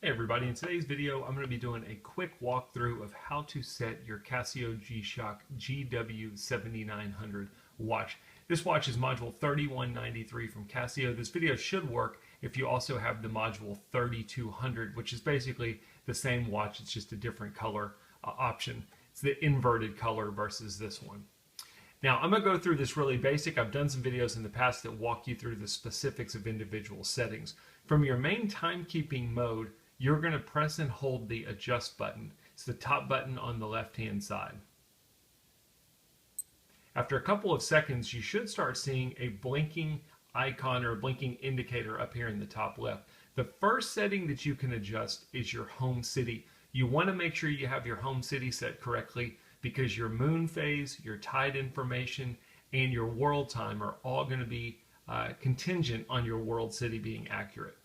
Hey everybody, in today's video I'm going to be doing a quick walkthrough of how to set your Casio G-Shock GW-7900 watch. This watch is module 3193 from Casio. This video should work if you also have the module 3200, which is basically the same watch, it's just a different color option. It's the inverted color versus this one. Now, I'm going to go through this really basic. I've done some videos in the past that walk you through the specifics of individual settings. From your main timekeeping mode, you're going to press and hold the adjust button. It's the top button on the left-hand side. After a couple of seconds, you should start seeing a blinking icon or a blinking indicator up here in the top left. The first setting that you can adjust is your home city. You want to make sure you have your home city set correctly because your moon phase, your tide information, and your world time are all going to be contingent on your world city being accurate.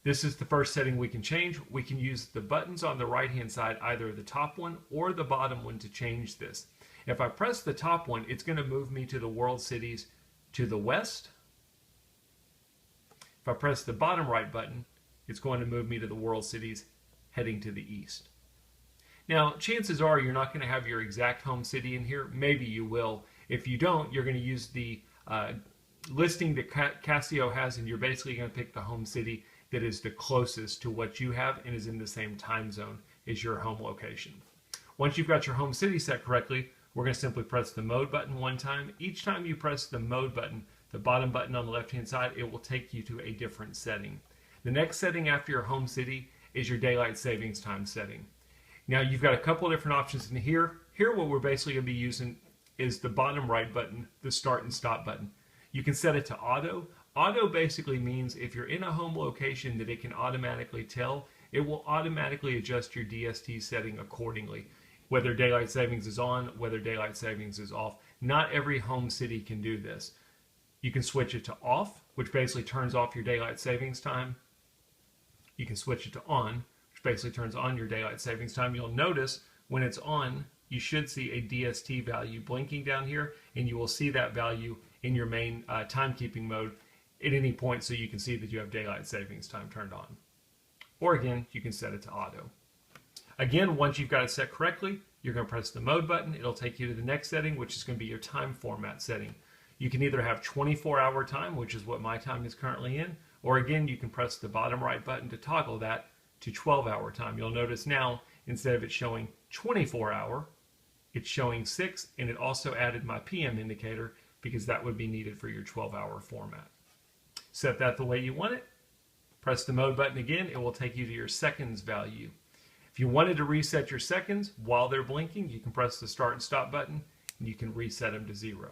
This is the first setting we can change. We can use the buttons on the right hand side, either the top one or the bottom one, to change this. If I press the top one, it's going to move me to the world cities to the west. If I press the bottom right button, it's going to move me to the world cities heading to the east. Now, chances are you're not going to have your exact home city in here. Maybe you will. If you don't, you're going to use the listing that Casio has, and you're basically going to pick the home city that is the closest to what you have and is in the same time zone as your home location. Once you've got your home city set correctly, we're going to simply press the mode button one time. Each time you press the mode button, the bottom button on the left-hand side, it will take you to a different setting. The next setting after your home city is your daylight savings time setting. Now, you've got a couple of different options in here. Here, what we're basically going to be using is the bottom right button, the start and stop button. You can set it to auto. Auto basically means if you're in a home location that it can automatically tell, it will automatically adjust your DST setting accordingly. Whether daylight savings is on, whether daylight savings is off. Not every home city can do this. You can switch it to off, which basically turns off your daylight savings time. You can switch it to on, which basically turns on your daylight savings time. You'll notice when it's on, you should see a DST value blinking down here, and you will see that value in your main timekeeping mode at any point, so you can see that you have daylight savings time turned on. Or again, you can set it to auto. Again, once you've got it set correctly, you're going to press the mode button. It'll take you to the next setting, which is going to be your time format setting. You can either have 24-hour time, which is what my time is currently in, or again, you can press the bottom right button to toggle that to 12-hour time. You'll notice now, instead of it showing 24-hour, it's showing 6, and it also added my PM indicator because that would be needed for your 12-hour format. Set that the way you want it. Press the mode button again. It will take you to your seconds value. If you wanted to reset your seconds while they're blinking, you can press the start and stop button, and you can reset them to 0.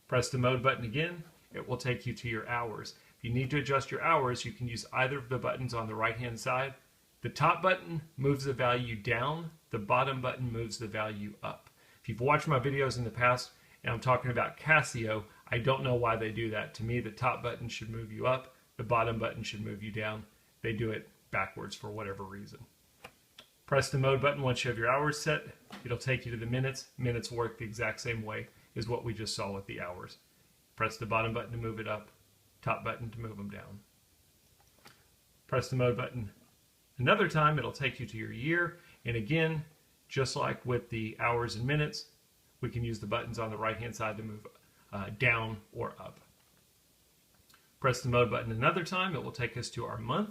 Press the mode button again. It will take you to your hours. If you need to adjust your hours, you can use either of the buttons on the right-hand side. The top button moves the value down. The bottom button moves the value up. If you've watched my videos in the past, and I'm talking about Casio, I don't know why they do that. To me, the top button should move you up. The bottom button should move you down. They do it backwards for whatever reason. Press the mode button once you have your hours set. It'll take you to the minutes. Minutes work the exact same way as what we just saw with the hours. Press the bottom button to move it up. Top button to move them down. Press the mode button another time. It'll take you to your year. And again, just like with the hours and minutes, we can use the buttons on the right-hand side to move down or up. Press the mode button another time. It will take us to our month.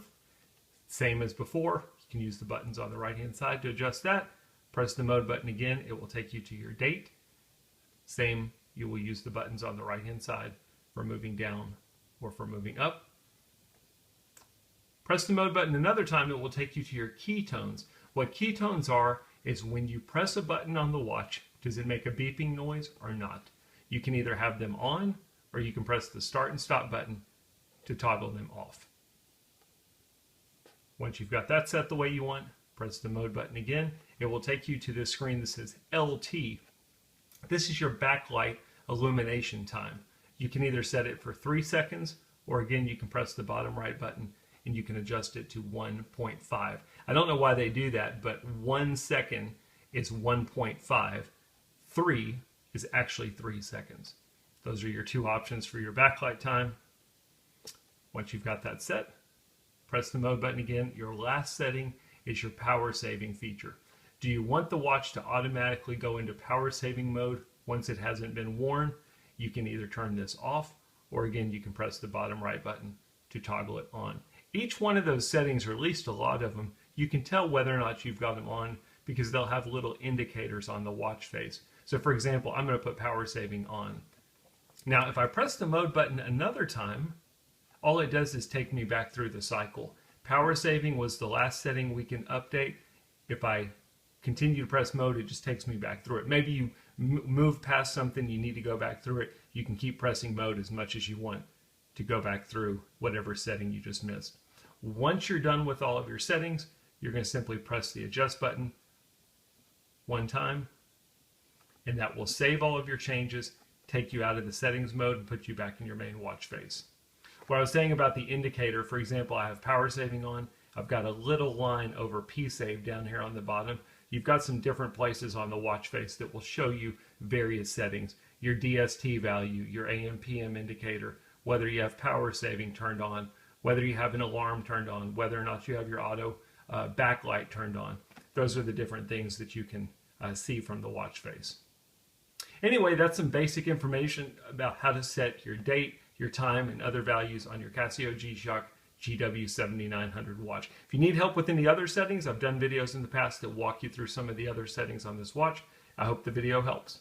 Same as before. You can use the buttons on the right-hand side to adjust that. Press the mode button again. It will take you to your date. Same, you will use the buttons on the right-hand side for moving down or for moving up. Press the mode button another time. It will take you to your keytones. What keytones are is when you press a button on the watch, does it make a beeping noise or not? You can either have them on, or you can press the start and stop button to toggle them off. Once you've got that set the way you want, press the mode button again. It will take you to this screen that says LT. This is your backlight illumination time. You can either set it for 3 seconds, or again, you can press the bottom right button and you can adjust it to 1.5. I don't know why they do that, but 1 second is 1.5. 3 is actually 3 seconds. Those are your two options for your backlight time. Once you've got that set, Press the mode button again. Your last setting is your power saving feature. Do you want the watch to automatically go into power saving mode once it hasn't been worn? You can either turn this off, or again, you can press the bottom right button to toggle it on. Each one of those settings, or at least a lot of them, you can tell whether or not you've got them on because they'll have little indicators on the watch face. So for example, I'm going to put power saving on. Now, if I press the mode button another time, all it does is take me back through the cycle. Power saving was the last setting we can update. If I continue to press mode, it just takes me back through it. Maybe you move past something, you need to go back through it. You can keep pressing mode as much as you want to go back through whatever setting you just missed. Once you're done with all of your settings, you're going to simply press the adjust button one time, and that will save all of your changes, take you out of the settings mode, and put you back in your main watch face. What I was saying about the indicator, for example, I have power saving on. I've got a little line over P save down here on the bottom. You've got some different places on the watch face that will show you various settings. Your DST value, your AM PM indicator, whether you have power saving turned on, whether you have an alarm turned on, whether or not you have your auto backlight turned on. Those are the different things that you can see from the watch face. Anyway, that's some basic information about how to set your date, your time, and other values on your Casio G-Shock GW-7900 watch. If you need help with any other settings, I've done videos in the past that walk you through some of the other settings on this watch. I hope the video helps.